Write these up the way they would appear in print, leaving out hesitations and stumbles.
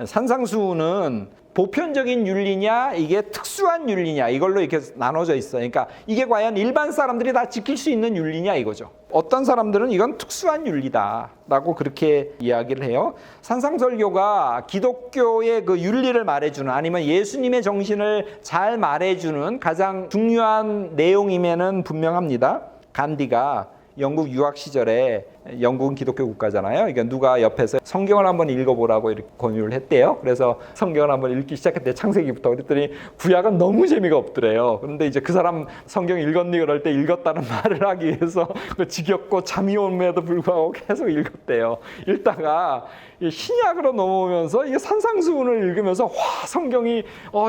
산상수훈은 보편적인 윤리냐 이게 특수한 윤리냐 이걸로 이렇게 나눠져 있어요. 그러니까 이게 과연 일반 사람들이 다 지킬 수 있는 윤리냐 이거죠. 어떤 사람들은 이건 특수한 윤리다라고 그렇게 이야기를 해요. 산상설교가 기독교의 그 윤리를 말해주는 아니면 예수님의 정신을 잘 말해주는 가장 중요한 내용임에는 분명합니다. 간디가 영국 유학 시절에 영국은 기독교 국가잖아요. 그러니까 누가 옆에서 성경을 한번 읽어보라고 이렇게 권유를 했대요. 그래서 성경을 한번 읽기 시작했대. 창세기부터. 그랬더니 구약은 너무 재미가 없더래요. 그런데 이제 그 사람 성경 읽었니? 그럴 때 읽었다는 말을 하기 위해서 지겹고 잠이 옴에도 불구하고 계속 읽었대요. 읽다가 신약으로 넘어오면서 이 산상수훈을 읽으면서 와 성경이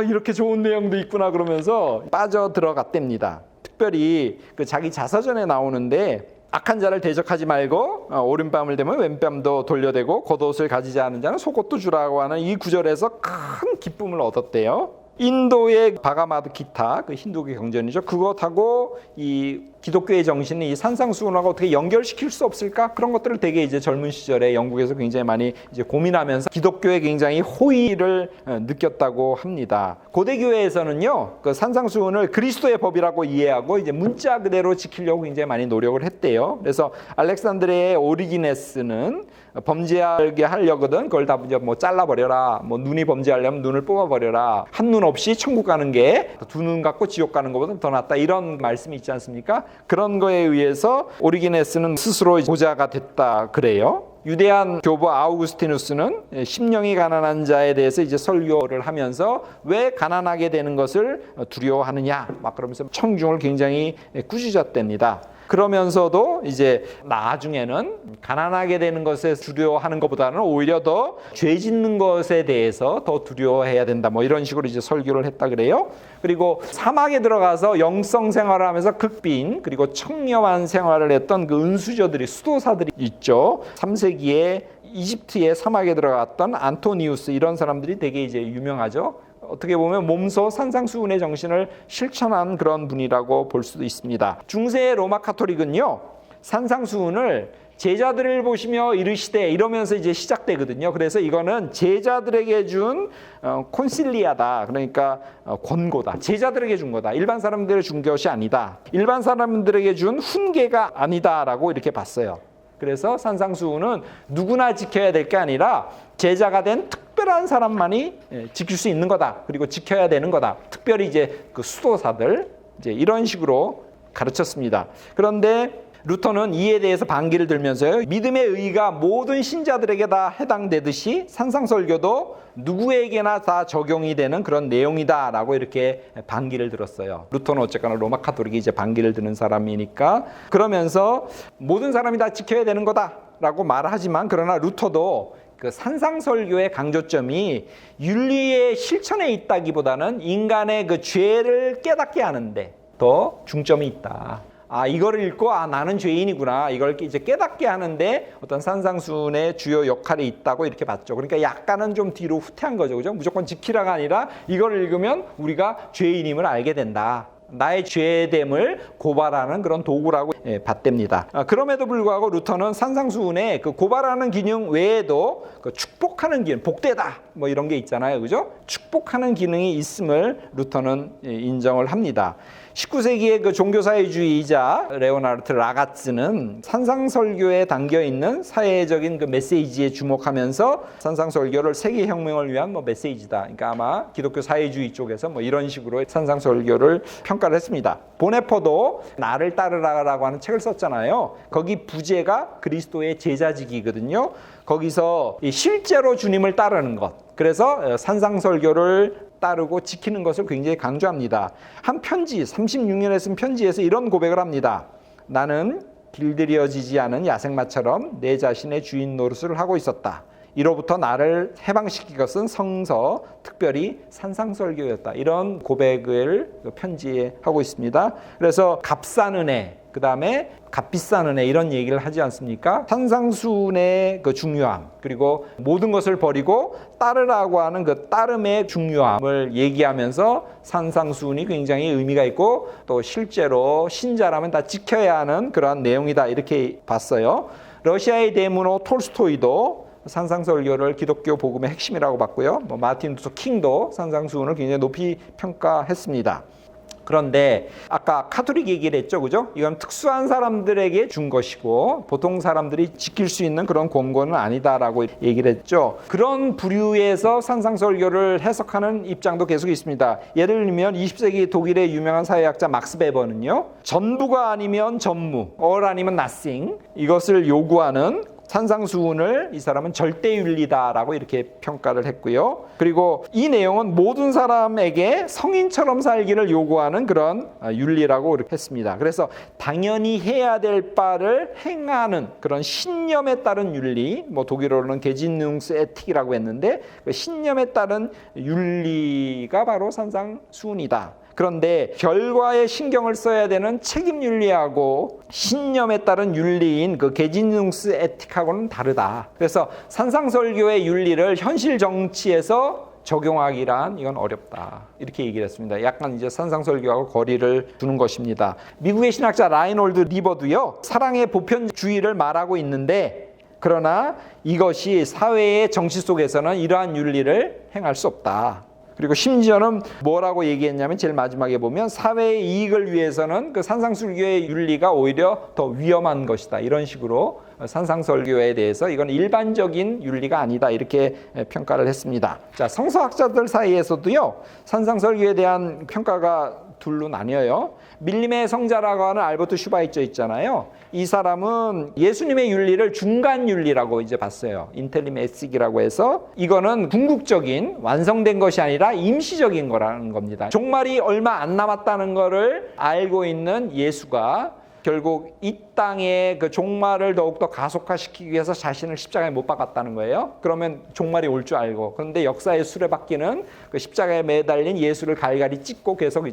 이렇게 좋은 내용도 있구나 그러면서 빠져 들어갔답니다. 특별히 그 자기 자서전에 나오는데 악한 자를 대적하지 말고 오른뺨을 대면 왼뺨도 돌려대고 겉옷을 가지지 않은 자는 속옷도 주라고 하는 이 구절에서 큰 기쁨을 얻었대요. 인도의 바가마드 기타, 그 힌두교 경전이죠. 그것하고 이 기독교의 정신이 이 산상수훈하고 어떻게 연결시킬 수 없을까? 그런 것들을 되게 이제 젊은 시절에 영국에서 굉장히 많이 이제 고민하면서 기독교에 굉장히 호의를 느꼈다고 합니다. 고대 교회에서는요, 그 산상수훈을 그리스도의 법이라고 이해하고 이제 문자 그대로 지키려고 굉장히 많이 노력을 했대요. 그래서 알렉산드리아의 오리기네스는 범죄하게 하려거든 그걸 다 뭐 잘라버려라. 뭐 눈이 범죄하려면 눈을 뽑아버려라. 한눈 없이 천국 가는 게 두 눈 갖고 지옥 가는 것보다 더 낫다. 이런 말씀이 있지 않습니까? 그런 거에 의해서 오리기네스는 스스로 보좌가 됐다 그래요. 유대한 교부 아우구스티누스는 심령이 가난한 자에 대해서 이제 설교를 하면서 왜 가난하게 되는 것을 두려워하느냐 막 그러면서 청중을 굉장히 꾸짖었답니다. 그러면서도 이제 나중에는 가난하게 되는 것에 두려워하는 것보다는 오히려 더 죄 짓는 것에 대해서 더 두려워해야 된다. 뭐 이런 식으로 이제 설교를 했다 그래요. 그리고 사막에 들어가서 영성 생활을 하면서 극빈 그리고 청렴한 생활을 했던 그 은수저들이 수도사들이 있죠. 3세기에 이집트의 사막에 들어갔던 안토니우스 이런 사람들이 되게 이제 유명하죠. 어떻게 보면 몸소 산상수훈의 정신을 실천한 그런 분이라고 볼 수도 있습니다. 중세 로마 카톨릭은요, 산상수훈을 제자들을 보시며 이르시되 이러면서 이제 시작되거든요. 그래서 이거는 제자들에게 준 콘실리아다. 그러니까 권고다. 제자들에게 준 거다. 일반 사람들에게 준 것이 아니다. 일반 사람들에게 준 훈계가 아니다라고 이렇게 봤어요. 그래서 산상수훈은 누구나 지켜야 될 게 아니라 제자가 된 특별한 사람만이 지킬 수 있는 거다. 그리고 지켜야 되는 거다. 특별히 이제 그 수도사들 이제 이런 식으로 가르쳤습니다. 그런데 루터는 이에 대해서 반기를 들면서요. 믿음의 의의가 모든 신자들에게 다 해당되듯이 산상설교도 누구에게나 다 적용이 되는 그런 내용이다라고 이렇게 반기를 들었어요. 루터는 어쨌거나 로마 카톨릭이 이제 반기를 드는 사람이니까 그러면서 모든 사람이 다 지켜야 되는 거다라고 말하지만 그러나 루터도 그 산상설교의 강조점이 윤리의 실천에 있다기보다는 인간의 그 죄를 깨닫게 하는데 더 중점이 있다. 이거를 읽고 나는 죄인이구나. 이걸 이제 깨닫게 하는데 어떤 산상수훈의 주요 역할이 있다고 이렇게 봤죠. 그러니까 약간은 좀 뒤로 후퇴한 거죠. 그죠? 무조건 지키라가 아니라 이걸 읽으면 우리가 죄인임을 알게 된다. 나의 죄됨을 고발하는 그런 도구라고 봤답니다. 그럼에도 불구하고 루터는 산상수훈의 그 고발하는 기능 외에도 그 축복하는 기능, 복되다 뭐 이런 게 있잖아요. 그죠? 축복하는 기능이 있음을 루터는 인정을 합니다. 19세기의 그 종교사회주의자 레오나르트 라가츠는 산상설교에 담겨있는 사회적인 그 메시지에 주목하면서 산상설교를 세계혁명을 위한 뭐 메시지다. 그러니까 아마 기독교 사회주의 쪽에서 뭐 이런 식으로 산상설교를 평가를 했습니다. 보네포도 나를 따르라라고 하는 책을 썼잖아요. 거기 부제가 그리스도의 제자직이거든요. 거기서 실제로 주님을 따르는 것. 그래서 산상설교를 따르고 지키는 것을 굉장히 강조합니다. 한 편지, 36년에 쓴 편지에서 이런 고백을 합니다. 나는 길들여지지 않은 야생마처럼 내 자신의 주인 노릇을 하고 있었다. 이로부터 나를 해방시킨 것은 성서, 특별히 산상설교였다. 이런 고백을 편지에 하고 있습니다. 그래서 값싼 은혜, 그 다음에 값비싼 은혜 이런 얘기를 하지 않습니까? 산상수훈의 그 중요함, 그리고 모든 것을 버리고 따르라고 하는 그 따름의 중요함을 얘기하면서 산상수훈이 굉장히 의미가 있고 또 실제로 신자라면 다 지켜야 하는 그러한 내용이다 이렇게 봤어요. 러시아의 대문호 톨스토이도 산상설교를 기독교 복음의 핵심이라고 봤고요. 마틴 루터 킹도 산상수훈을 굉장히 높이 평가했습니다. 그런데 아까 카톨릭 얘기를 했죠, 그죠? 이건 특수한 사람들에게 준 것이고 보통 사람들이 지킬 수 있는 그런 권고는 아니다라고 얘기를 했죠. 그런 부류에서 산상설교를 해석하는 입장도 계속 있습니다. 예를 들면 20세기 독일의 유명한 사회학자 막스 베버는요, 전부가 아니면 전무, all 아니면 nothing, 이것을 요구하는 산상수훈을 이 사람은 절대윤리다라고 이렇게 평가를 했고요. 그리고 이 내용은 모든 사람에게 성인처럼 살기를 요구하는 그런 윤리라고 이렇게 했습니다. 그래서 당연히 해야 될 바를 행하는 그런 신념에 따른 윤리, 독일어로는 게진융스에틱이라고 했는데 그 신념에 따른 윤리가 바로 산상수훈이다. 그런데 결과에 신경을 써야 되는 책임윤리하고 신념에 따른 윤리인 그 게진융스 에틱하고는 다르다. 그래서 산상설교의 윤리를 현실 정치에서 적용하기란 이건 어렵다. 이렇게 얘기를 했습니다. 약간 이제 산상설교하고 거리를 두는 것입니다. 미국의 신학자 라인홀드 리버도요, 사랑의 보편주의를 말하고 있는데 그러나 이것이 사회의 정치 속에서는 이러한 윤리를 행할 수 없다. 그리고 심지어는 뭐라고 얘기했냐면 제일 마지막에 보면 사회의 이익을 위해서는 그 산상설교의 윤리가 오히려 더 위험한 것이다. 이런 식으로 산상설교에 대해서 이건 일반적인 윤리가 아니다. 이렇게 평가를 했습니다. 자, 성서학자들 사이에서도요, 산상설교에 대한 평가가 둘로 나뉘어요. 밀림의 성자라고 하는 알버트 슈바이처 있잖아요. 이 사람은 예수님의 윤리를 중간 윤리라고 이제 봤어요. 인텔림 에식이라고 해서 이거는 궁극적인 완성된 것이 아니라 임시적인 거라는 겁니다. 종말이 얼마 안 남았다는 거를 알고 있는 예수가 결국 이 땅의 그 종말을 더욱더 가속화시키기 위해서 자신을 십자가에 못 박았다는 거예요. 그러면 종말이 올 줄 알고, 그런데 역사의 수레바퀴는 그 십자가에 매달린 예수를 갈갈이 찢고 계속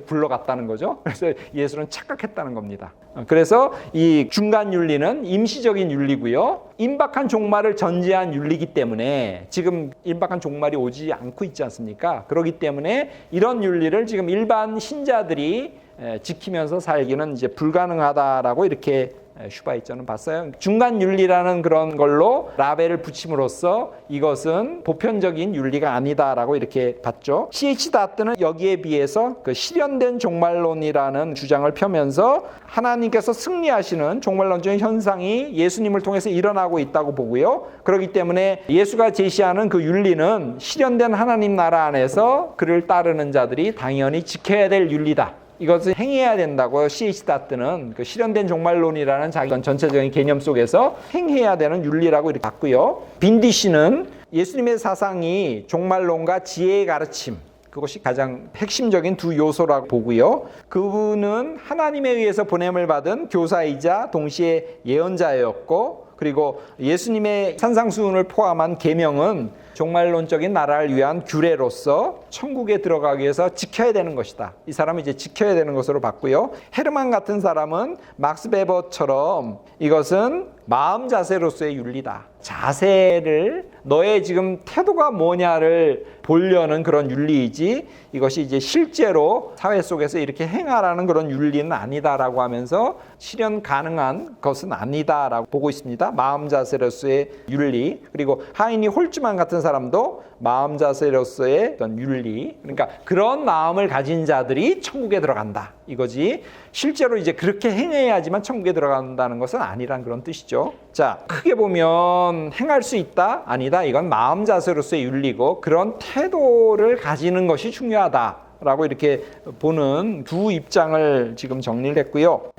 굴러갔다는 거죠. 그래서 예수는 착각했다는 겁니다. 그래서 이 중간 윤리는 임시적인 윤리고요, 임박한 종말을 전제한 윤리이기 때문에 지금 임박한 종말이 오지 않고 있지 않습니까? 그렇기 때문에 이런 윤리를 지금 일반 신자들이 지키면서 살기는 이제 불가능하다라고 이렇게 슈바이처는 봤어요. 중간 윤리라는 그런 걸로 라벨을 붙임으로써 이것은 보편적인 윤리가 아니다라고 이렇게 봤죠. C.H. 다트는 여기에 비해서 그 실현된 종말론이라는 주장을 펴면서 하나님께서 승리하시는 종말론적인 현상이 예수님을 통해서 일어나고 있다고 보고요. 그렇기 때문에 예수가 제시하는 그 윤리는 실현된 하나님 나라 안에서 그를 따르는 자들이 당연히 지켜야 될 윤리다. 이것을 행해야 된다고 C.H. 다트는 그 실현된 종말론이라는 자기 전체적인 개념 속에서 행해야 되는 윤리라고 이렇게 봤고요. 빈디시는 예수님의 사상이 종말론과 지혜의 가르침, 그것이 가장 핵심적인 두 요소라고 보고요. 그분은 하나님에 의해서 보냄을 받은 교사이자 동시에 예언자였고, 그리고 예수님의 산상수훈을 포함한 계명은 종말론적인 나라를 위한 규례로서 천국에 들어가기 위해서 지켜야 되는 것이다. 이 사람은 이제 지켜야 되는 것으로 봤고요. 헤르만 같은 사람은 막스 베버처럼 이것은 마음 자세로서의 윤리다. 자세를 너의 지금 태도가 뭐냐를 보려는 그런 윤리이지 이것이 이제 실제로 사회 속에서 이렇게 행하라는 그런 윤리는 아니다라고 하면서 실현 가능한 것은 아니다라고 보고 있습니다. 마음 자세로서의 윤리. 그리고 하이니 홀츠만 같은 사람도 마음 자세로서의 어떤 윤리, 그러니까 그런 마음을 가진 자들이 천국에 들어간다 이거지, 실제로 이제 그렇게 행해야지만 천국에 들어간다는 것은 아니란 그런 뜻이죠. 자, 크게 보면 행할 수 있다? 아니다. 이건 마음 자세로서의 윤리고 그런 태도를 가지는 것이 중요하다라고 이렇게 보는 두 입장을 지금 정리를 했고요.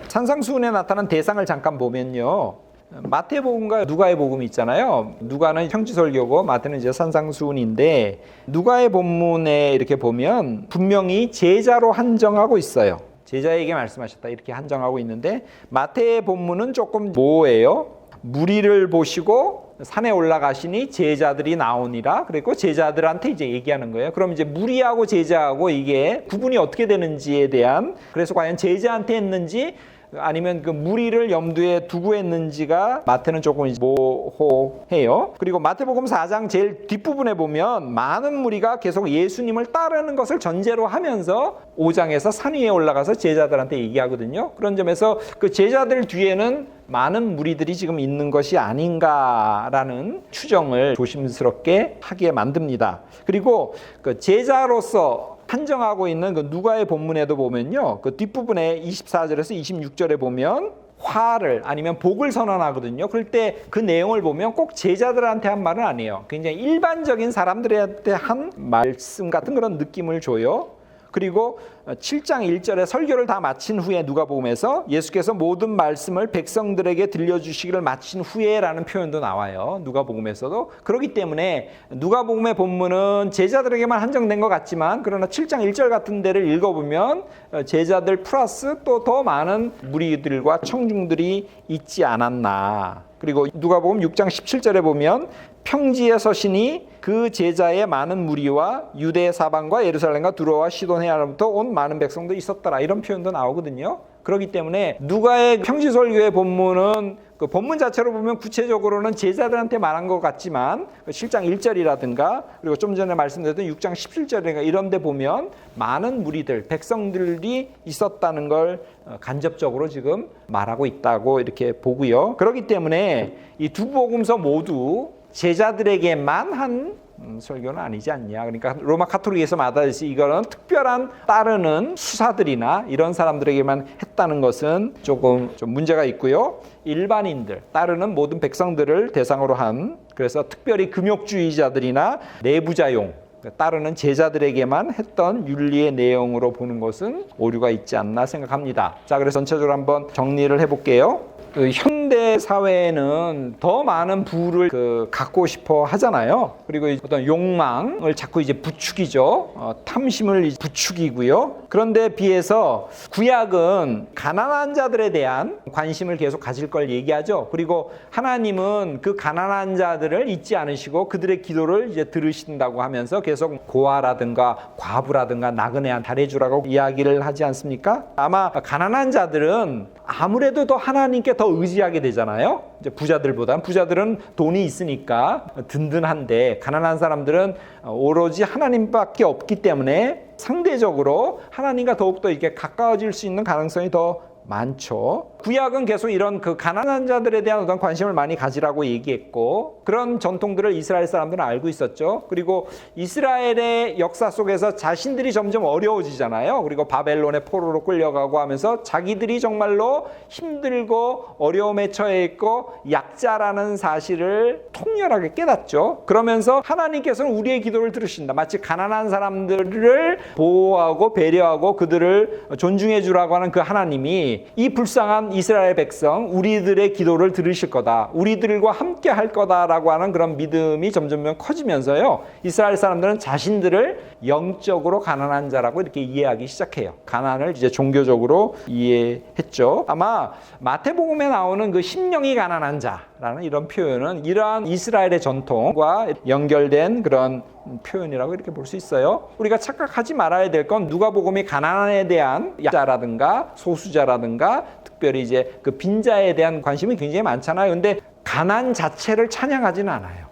산상수훈에 나타난 대상을 잠깐 보면요, 마태복음과 누가의 복음이 있잖아요. 누가는 형지설교고 마태는 이제 산상수훈인데, 누가의 본문에 이렇게 보면 분명히 제자로 한정하고 있어요. 제자에게 말씀하셨다 이렇게 한정하고 있는데, 마태의 본문은 조금 모호해요. 무리를 보시고 산에 올라가시니 제자들이 나오니라. 그리고 제자들한테 이제 얘기하는 거예요. 그럼 이제 무리하고 제자하고 이게 구분이 어떻게 되는지에 대한, 그래서 과연 제자한테 했는지 아니면 그 무리를 염두에 두고 했는지가 마태는 조금 모호해요. 그리고 마태복음 4장 제일 뒷부분에 보면 많은 무리가 계속 예수님을 따르는 것을 전제로 하면서 5장에서 산 위에 올라가서 제자들한테 얘기하거든요. 그런 점에서 그 제자들 뒤에는 많은 무리들이 지금 있는 것이 아닌가라는 추정을 조심스럽게 하게 만듭니다. 그리고 그 제자로서 한정하고 있는 그 누가의 본문에도 보면요, 그 뒷부분에 24절에서 26절에 보면 화를 아니면 복을 선언하거든요. 그럴 때 그 내용을 보면 꼭 제자들한테 한 말은 아니에요. 굉장히 일반적인 사람들한테 한 말씀 같은 그런 느낌을 줘요. 그리고 7장 1절에 설교를 다 마친 후에 누가복음에서 예수께서 모든 말씀을 백성들에게 들려주시기를 마친 후에라는 표현도 나와요. 누가복음에서도. 그렇기 때문에 누가복음의 본문은 제자들에게만 한정된 것 같지만 그러나 7장 1절 같은 데를 읽어보면 제자들 플러스 또 더 많은 무리들과 청중들이 있지 않았나. 그리고 누가복음 6장 17절에 보면 평지에 서시니 그 제자의 많은 무리와 유대 사방과 예루살렘과 두로와 시돈 해안으로부터 온 많은 백성도 있었더라. 이런 표현도 나오거든요. 그렇기 때문에 누가의 평지설교의 본문은 그 본문 자체로 보면 구체적으로는 제자들한테 말한 것 같지만 7장 1절이라든가 그리고 좀 전에 말씀드렸던 6장 17절인가 이런 데 보면 많은 무리들, 백성들이 있었다는 걸 간접적으로 지금 말하고 있다고 이렇게 보고요. 그렇기 때문에 이 두 복음서 모두 제자들에게만 한 설교는 아니지 않냐. 그러니까 로마 카톨릭에서 말하듯이 이거는 특별한 따르는 수사들이나 이런 사람들에게만 했다는 것은 조금 좀 문제가 있고요. 일반인들, 따르는 모든 백성들을 대상으로 한, 그래서 특별히 금욕주의자들이나 내부자용, 따르는 제자들에게만 했던 윤리의 내용으로 보는 것은 오류가 있지 않나 생각합니다. 자, 그래서 전체적으로 한번 정리를 해볼게요. 그 현대 사회에는 더 많은 부를 갖고 싶어 하잖아요. 그리고 어떤 욕망을 자꾸 이제 부추기죠. 탐심을 부추기고요. 그런데 비해서 구약은 가난한 자들에 대한 관심을 계속 가질 걸 얘기하죠. 그리고 하나님은 그 가난한 자들을 잊지 않으시고 그들의 기도를 이제 들으신다고 하면서 계속 고아라든가 과부라든가 나그네한 달래주라고 이야기를 하지 않습니까? 아마 가난한 자들은 아무래도 더 하나님께 더 의지하게 되잖아요. 이제 부자들은 돈이 있으니까 든든한데 가난한 사람들은 오로지 하나님밖에 없기 때문에 상대적으로 하나님과 더욱더 이렇게 가까워질 수 있는 가능성이 더 많죠. 구약은 계속 이런 그 가난한 자들에 대한 어떤 관심을 많이 가지라고 얘기했고 그런 전통들을 이스라엘 사람들은 알고 있었죠. 그리고 이스라엘의 역사 속에서 자신들이 점점 어려워지잖아요. 그리고 바벨론의 포로로 끌려가고 하면서 자기들이 정말로 힘들고 어려움에 처해 있고 약자라는 사실을 통렬하게 깨닫죠. 그러면서 하나님께서는 우리의 기도를 들으신다. 마치 가난한 사람들을 보호하고 배려하고 그들을 존중해 주라고 하는 그 하나님이 이 불쌍한 이스라엘 백성 우리들의 기도를 들으실 거다. 우리들과 함께 할 거다라고 하는 그런 믿음이 점점 커지면서요. 이스라엘 사람들은 자신들을 영적으로 가난한 자라고 이렇게 이해하기 시작해요. 가난을 이제 종교적으로 이해했죠. 아마 마태복음에 나오는 그 심령이 가난한 자라는 이런 표현은 이러한 이스라엘의 전통과 연결된 그런 표현이라고 이렇게 볼 수 있어요. 우리가 착각하지 말아야 될 건 누가복음이 가난에 대한 약자라든가 소수자라든가 특별히 이제 그 빈자에 대한 관심이 굉장히 많잖아요. 근데 가난 자체를 찬양하지는 않아요.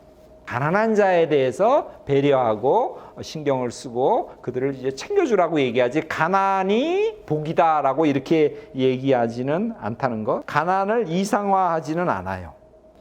가난한 자에 대해서 배려하고 신경을 쓰고 그들을 이제 챙겨주라고 얘기하지 가난이 복이다라고 이렇게 얘기하지는 않다는 것. 가난을 이상화하지는 않아요.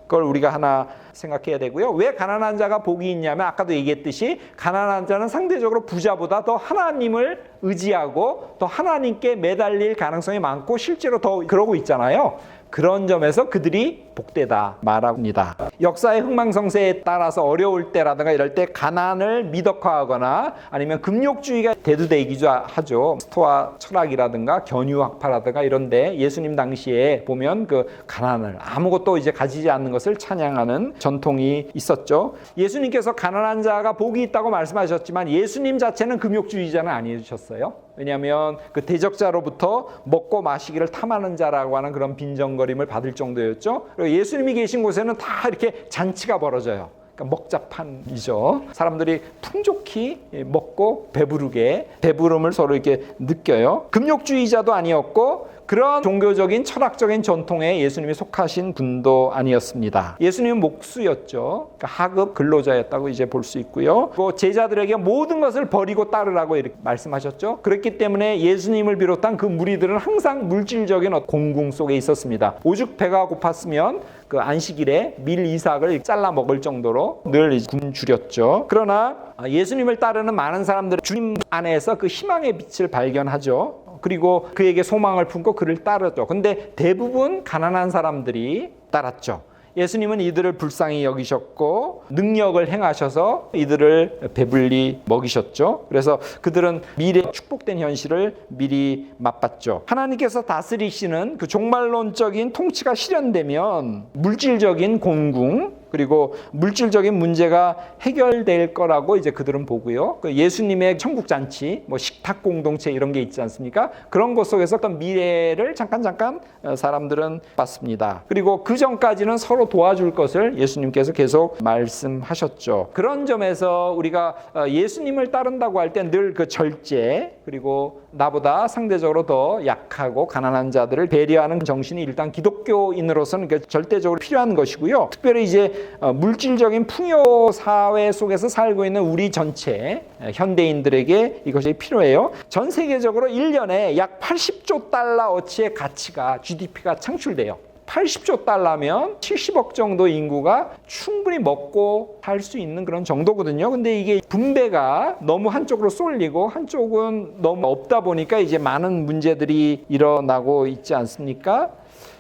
그걸 우리가 하나 생각해야 되고요. 왜 가난한 자가 복이 있냐면 아까도 얘기했듯이 가난한 자는 상대적으로 부자보다 더 하나님을 의지하고 더 하나님께 매달릴 가능성이 많고 실제로 더 그러고 있잖아요. 그런 점에서 그들이 복되다 말합니다. 역사의 흥망성쇠에 따라서 어려울 때라든가 이럴 때 가난을 미덕화하거나 아니면 금욕주의가 대두되기도 하죠. 스토아 철학이라든가 견유학파라든가 이런데 예수님 당시에 보면 그 가난을 아무것도 이제 가지지 않는 것을 찬양하는 전통이 있었죠. 예수님께서 가난한 자가 복이 있다고 말씀하셨지만 예수님 자체는 금욕주의자는 아니셨어요. 왜냐하면 그 대적자로부터 먹고 마시기를 탐하는 자라고 하는 그런 빈정거림을 받을 정도였죠. 그리고 예수님이 계신 곳에는 다 이렇게 잔치가 벌어져요. 그러니까 먹자판이죠. 사람들이 풍족히 먹고 배부르게 배부름을 서로 이렇게 느껴요. 금욕주의자도 아니었고 그런 종교적인 철학적인 전통에 예수님이 속하신 분도 아니었습니다. 예수님은 목수였죠. 그러니까 하급 근로자였다고 이제 볼 수 있고요. 그 제자들에게 모든 것을 버리고 따르라고 이렇게 말씀하셨죠. 그렇기 때문에 예수님을 비롯한 그 무리들은 항상 물질적인 공궁 속에 있었습니다. 오죽 배가 고팠으면 그 안식일에 밀 이삭을 잘라 먹을 정도로 늘 굶주렸죠. 그러나 예수님을 따르는 많은 사람들은 주님 안에서 그 희망의 빛을 발견하죠. 그리고 그에게 소망을 품고 그를 따르죠. 근데 대부분 가난한 사람들이 따랐죠. 예수님은 이들을 불쌍히 여기셨고 능력을 행하셔서 이들을 배불리 먹이셨죠. 그래서 그들은 미래의 축복된 현실을 미리 맛봤죠. 하나님께서 다스리시는 그 종말론적인 통치가 실현되면 물질적인 공궁 그리고 물질적인 문제가 해결될 거라고 이제 그들은 보고요. 예수님의 천국 잔치, 뭐 식탁 공동체 이런 게 있지 않습니까? 그런 것 속에서 어떤 미래를 잠깐 사람들은 봤습니다. 그리고 그 전까지는 서로 도와줄 것을 예수님께서 계속 말씀하셨죠. 그런 점에서 우리가 예수님을 따른다고 할 때 늘 그 절제 그리고 나보다 상대적으로 더 약하고 가난한 자들을 배려하는 정신이 일단 기독교인으로서는 절대적으로 필요한 것이고요. 특별히 이제 물질적인 풍요 사회 속에서 살고 있는 우리 전체 현대인들에게 이것이 필요해요. 전 세계적으로 1년에 약 80조 달러어치의 가치가 GDP가 창출돼요. 80조 달러면 70억 정도 인구가 충분히 먹고 살 수 있는 그런 정도거든요. 근데 이게 분배가 너무 한쪽으로 쏠리고 한쪽은 너무 없다 보니까 이제 많은 문제들이 일어나고 있지 않습니까?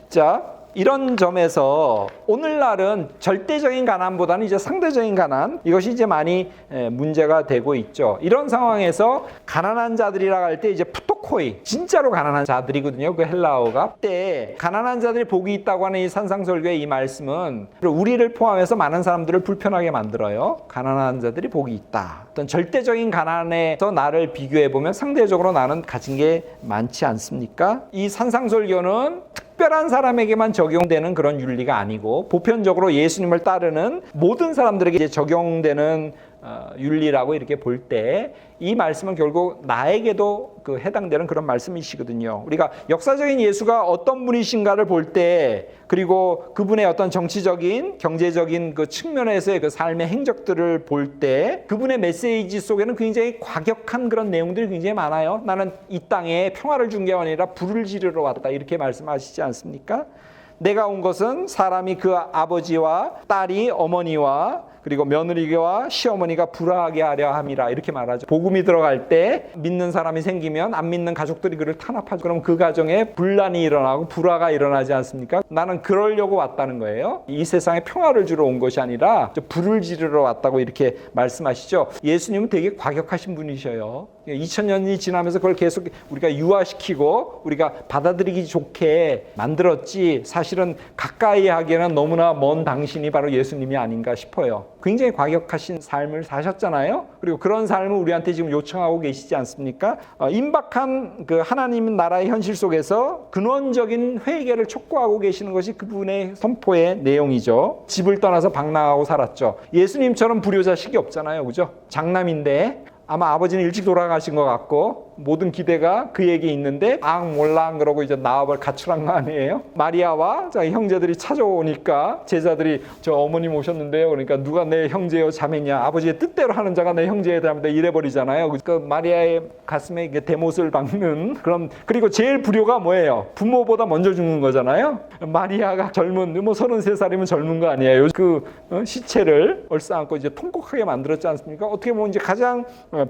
자, 이런 점에서 오늘날은 절대적인 가난보다는 이제 상대적인 가난 이것이 이제 많이 문제가 되고 있죠. 이런 상황에서 가난한 자들이라고 할 때 이제 푸토코이 진짜로 가난한 자들이거든요. 그 헬라어가 때 가난한 자들이 복이 있다고 하는 이 산상설교의 이 말씀은 우리를 포함해서 많은 사람들을 불편하게 만들어요. 가난한 자들이 복이 있다. 어떤 절대적인 가난에서 나를 비교해 보면 상대적으로 나는 가진 게 많지 않습니까? 이 산상설교는 특별한 사람에게만 적용되는 그런 윤리가 아니고 보편적으로 예수님을 따르는 모든 사람들에게 이제 적용되는 윤리라고 이렇게 볼 때 이 말씀은 결국 나에게도 그 해당되는 그런 말씀이시거든요. 우리가 역사적인 예수가 어떤 분이신가를 볼 때 그리고 그분의 어떤 정치적인 경제적인 그 측면에서의 그 삶의 행적들을 볼 때 그분의 메시지 속에는 굉장히 과격한 그런 내용들이 굉장히 많아요. 나는 이 땅에 평화를 준 게 아니라 불을 지르러 왔다 이렇게 말씀하시지 않습니까? 내가 온 것은 사람이 그 아버지와 딸이 어머니와 그리고 며느리와 시어머니가 불화하게 하려 함이라 이렇게 말하죠. 복음이 들어갈 때 믿는 사람이 생기면 안 믿는 가족들이 그를 탄압하죠. 그럼 그 가정에 분란이 일어나고 불화가 일어나지 않습니까? 나는 그러려고 왔다는 거예요. 이 세상에 평화를 주러 온 것이 아니라 불을 지르러 왔다고 이렇게 말씀하시죠. 예수님은 되게 과격하신 분이셔요. 2000년이 지나면서 그걸 계속 우리가 유화시키고 우리가 받아들이기 좋게 만들었지 사실은 가까이 하기에는 너무나 먼 당신이 바로 예수님이 아닌가 싶어요. 굉장히 과격하신 삶을 사셨잖아요. 그리고 그런 삶을 우리한테 지금 요청하고 계시지 않습니까? 임박한 그 하나님 나라의 현실 속에서 근원적인 회개를 촉구하고 계시는 것이 그분의 선포의 내용이죠. 집을 떠나서 방랑하고 살았죠. 예수님처럼 불효자식이 없잖아요. 그죠? 장남인데 아마 아버지는 일찍 돌아가신 것 같고 모든 기대가 그에게 있는데 몰랑 그러고 이제 나와볼 가출한 거 아니에요? 마리아와 자기 형제들이 찾아오니까 제자들이 저 어머님 오셨는데요. 그러니까 누가 내 형제요 자매냐? 아버지의 뜻대로 하는 자가 내 형제에 대합니다. 이래버리잖아요. 그 마리아의 가슴에 이게 대못을 박는 그런 그리고 제일 불효가 뭐예요? 부모보다 먼저 죽는 거잖아요. 마리아가 젊은 33살이면 젊은 거 아니에요? 그 시체를 얼싸안고 이제 통곡하게 만들었지 않습니까? 어떻게 보면 이제 가장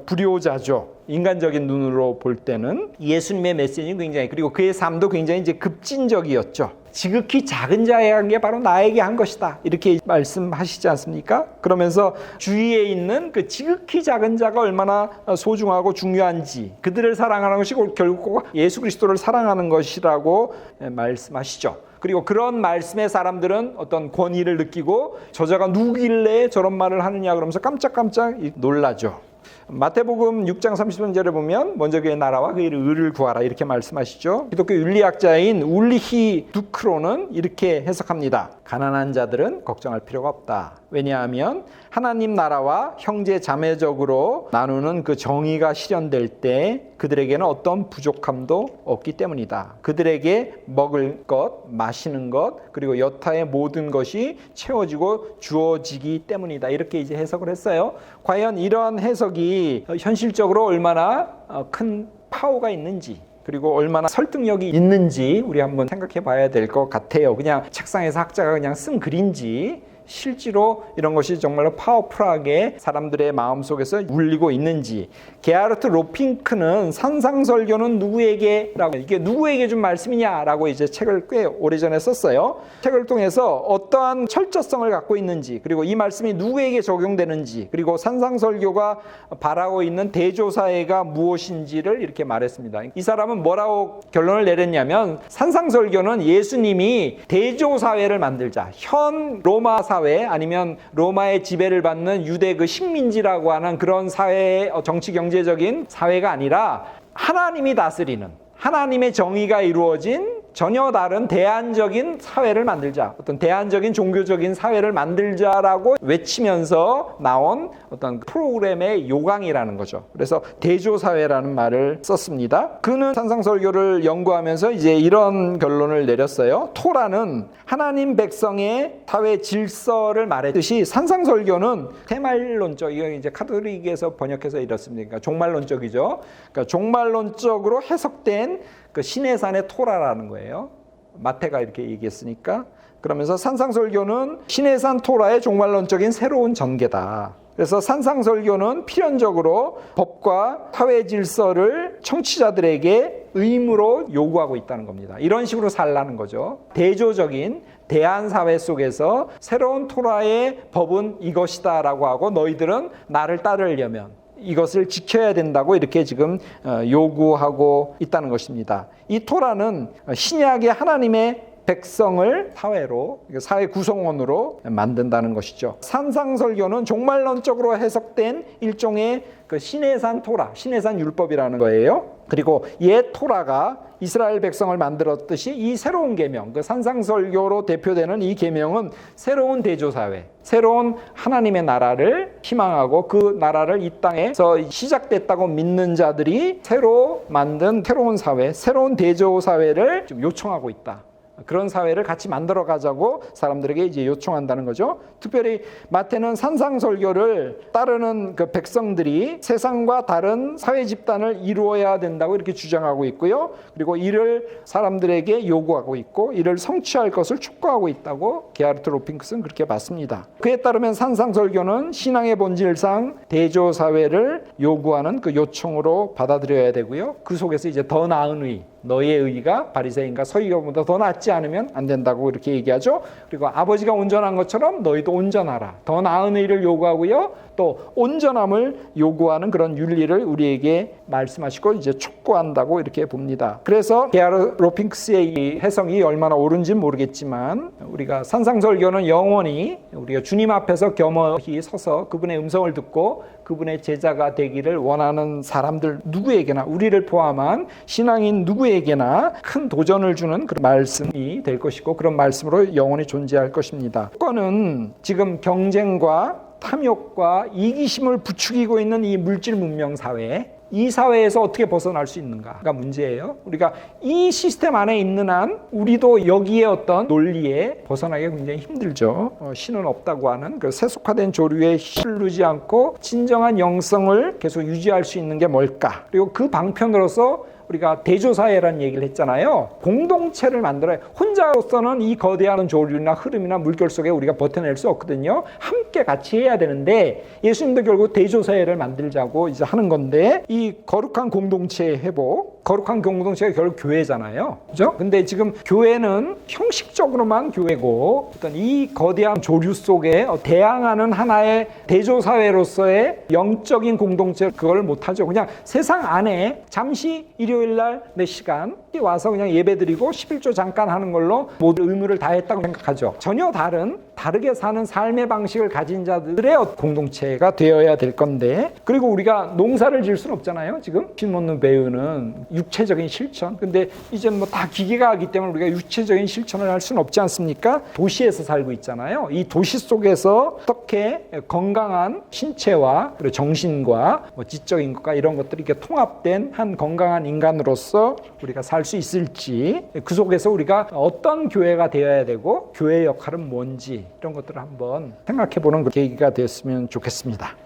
불효자죠. 인간적인 눈으로 볼 때는 예수님의 메시지는 굉장히 그리고 그의 삶도 굉장히 이제 급진적이었죠. 지극히 작은 자에게 한 게 바로 나에게 한 것이다. 이렇게 말씀하시지 않습니까? 그러면서 주위에 있는 그 지극히 작은 자가 얼마나 소중하고 중요한지 그들을 사랑하는 것이 결국 예수 그리스도를 사랑하는 것이라고 말씀하시죠. 그리고 그런 말씀의 사람들은 어떤 권위를 느끼고 저자가 누구길래 저런 말을 하느냐 그러면서 깜짝깜짝 놀라죠. 마태복음 6장 30절에 보면 먼저 그의 나라와 그의 의를 구하라 이렇게 말씀하시죠. 기독교 윤리학자인 울리히 두크로는 이렇게 해석합니다. 가난한 자들은 걱정할 필요가 없다. 왜냐하면 하나님 나라와 형제 자매적으로 나누는 그 정의가 실현될 때 그들에게는 어떤 부족함도 없기 때문이다. 그들에게 먹을 것, 마시는 것, 그리고 여타의 모든 것이 채워지고 주어지기 때문이다. 이렇게 이제 해석을 했어요. 과연 이러한 해석이 현실적으로 얼마나 큰 파워가 있는지, 그리고 얼마나 설득력이 있는지 우리 한번 생각해 봐야 될 것 같아요. 그냥 책상에서 학자가 그냥 쓴 글인지 실제로 이런 것이 정말로 파워풀하게 사람들의 마음속에서 울리고 있는지. 게하르트 로핑크는 산상설교는 누구에게 라고, 이게 누구에게 준 말씀이냐라고 이제 책을 꽤 오래전에 썼어요. 책을 통해서 어떠한 철저성을 갖고 있는지, 그리고 이 말씀이 누구에게 적용되는지, 그리고 산상설교가 바라고 있는 대조사회가 무엇인지를 이렇게 말했습니다. 이 사람은 뭐라고 결론을 내렸냐면, 산상설교는 예수님이 대조사회를 만들자, 현 로마 사회 아니면 로마의 지배를 받는 유대 그 식민지라고 하는 그런 사회, 정치 경제적인 사회가 아니라 하나님이 다스리는, 하나님의 정의가 이루어진 전혀 다른 대안적인 사회를 만들자, 어떤 대안적인 종교적인 사회를 만들자라고 외치면서 나온 어떤 프로그램의 요강이라는 거죠. 그래서 대조사회라는 말을 썼습니다. 그는 산상설교를 연구하면서 이제 이런 결론을 내렸어요. 토라는 하나님 백성의 사회 질서를 말했듯이 산상설교는 테말론적, 이거 이제 카톨릭에서 번역해서 이렇습니다. 종말론적이죠. 그러니까 종말론적으로 해석된 그 시내산의 토라라는 거예요. 마태가 이렇게 얘기했으니까. 그러면서 산상설교는 시내산 토라의 종말론적인 새로운 전개다. 그래서 산상설교는 필연적으로 법과 사회 질서를 청취자들에게 의무로 요구하고 있다는 겁니다. 이런 식으로 살라는 거죠. 대조적인 대안사회 속에서 새로운 토라의 법은 이것이다라고 하고, 너희들은 나를 따르려면 이것을 지켜야 된다고 이렇게 지금 요구하고 있다는 것입니다. 이 토라는 신약의 하나님의 백성을 사회로, 사회 구성원으로 만든다는 것이죠. 산상설교는 종말론적으로 해석된 일종의 그 시내산 토라, 시내산 율법이라는 거예요. 그리고 옛 토라가 이스라엘 백성을 만들었듯이 이 새로운 계명, 그 산상설교로 대표되는 이 계명은 새로운 대조사회, 새로운 하나님의 나라를 희망하고 그 나라를 이 땅에서 시작됐다고 믿는 자들이 새로 만든 새로운 사회, 새로운 대조사회를 좀 요청하고 있다. 그런 사회를 같이 만들어 가자고 사람들에게 이제 요청한다는 거죠. 특별히 마태는 산상설교를 따르는 그 백성들이 세상과 다른 사회 집단을 이루어야 된다고 이렇게 주장하고 있고요. 그리고 이를 사람들에게 요구하고 있고 이를 성취할 것을 촉구하고 있다고 게하르트 로핑크스는 그렇게 봤습니다. 그에 따르면 산상설교는 신앙의 본질상 대조사회를 요구하는 그 요청으로 받아들여야 되고요. 그 속에서 이제 더 나은 의, 너희의 의가 바리새인과 서기관보다 더 낫지 않으면 안 된다고 이렇게 얘기하죠. 그리고 아버지가 온전한 것처럼 너희도 온전하라. 더 나은 의를 요구하고요. 또 온전함을 요구하는 그런 윤리를 우리에게 말씀하시고 이제 촉구한다고 이렇게 봅니다. 그래서 게하르트 로핑크스의 이 해석이 얼마나 옳은지는 모르겠지만, 우리가 산상설교는 영원히 우리가 주님 앞에서 겸허히 서서 그분의 음성을 듣고 그분의 제자가 되기를 원하는 사람들 누구에게나, 우리를 포함한 신앙인 누구에게나 큰 도전을 주는 그런 말씀이 될 것이고, 그런 말씀으로 영원히 존재할 것입니다. 그거는 지금 경쟁과 탐욕과 이기심을 부추기고 있는 이 물질 문명 사회, 이 사회에서 어떻게 벗어날 수 있는가가 문제예요. 우리가 이 시스템 안에 있는 한 우리도 여기에 어떤 논리에 벗어나기가 굉장히 힘들죠. 신은 없다고 하는 그 세속화된 조류에 휘둘리지 않고 진정한 영성을 계속 유지할 수 있는 게 뭘까? 그리고 그 방편으로서 우리가 대조사회라는 얘기를 했잖아요. 공동체를 만들어야, 혼자로서는 이 거대한 조류나 흐름이나 물결 속에 우리가 버텨낼 수 없거든요. 함께 같이 해야 되는데, 예수님도 결국 대조사회를 만들자고 이제 하는 건데, 이 거룩한 공동체의 회복, 거룩한 공동체가 결국 교회잖아요. 그죠? 근데 지금 교회는 형식적으로만 교회고, 어떤 이 거대한 조류 속에 대항하는 하나의 대조사회로서의 영적인 공동체, 그걸 못하죠. 그냥 세상 안에 잠시 일요일 날 몇 시간 와서 그냥 예배드리고 11조 잠깐 하는 걸로 모두 의무를 다했다고 생각하죠. 전혀 다르게 사는 삶의 방식을 가진 자들의 공동체가 되어야 될 건데, 그리고 우리가 농사를 지을 수는 없잖아요. 지금 신몬는 배우는 육체적인 실천, 근데 이제 뭐 다 기계가 하기 때문에 우리가 육체적인 실천을 할 수는 없지 않습니까? 도시에서 살고 있잖아요. 이 도시 속에서 어떻게 건강한 신체와 그리고 정신과 뭐 지적인 것과 이런 것들이 이렇게 통합된 한 건강한 인간으로서 우리가 살 수 있을지, 그 속에서 우리가 어떤 교회가 되어야 되고 교회의 역할은 뭔지, 이런 것들을 한번 생각해 보는 계기가 되었으면 좋겠습니다.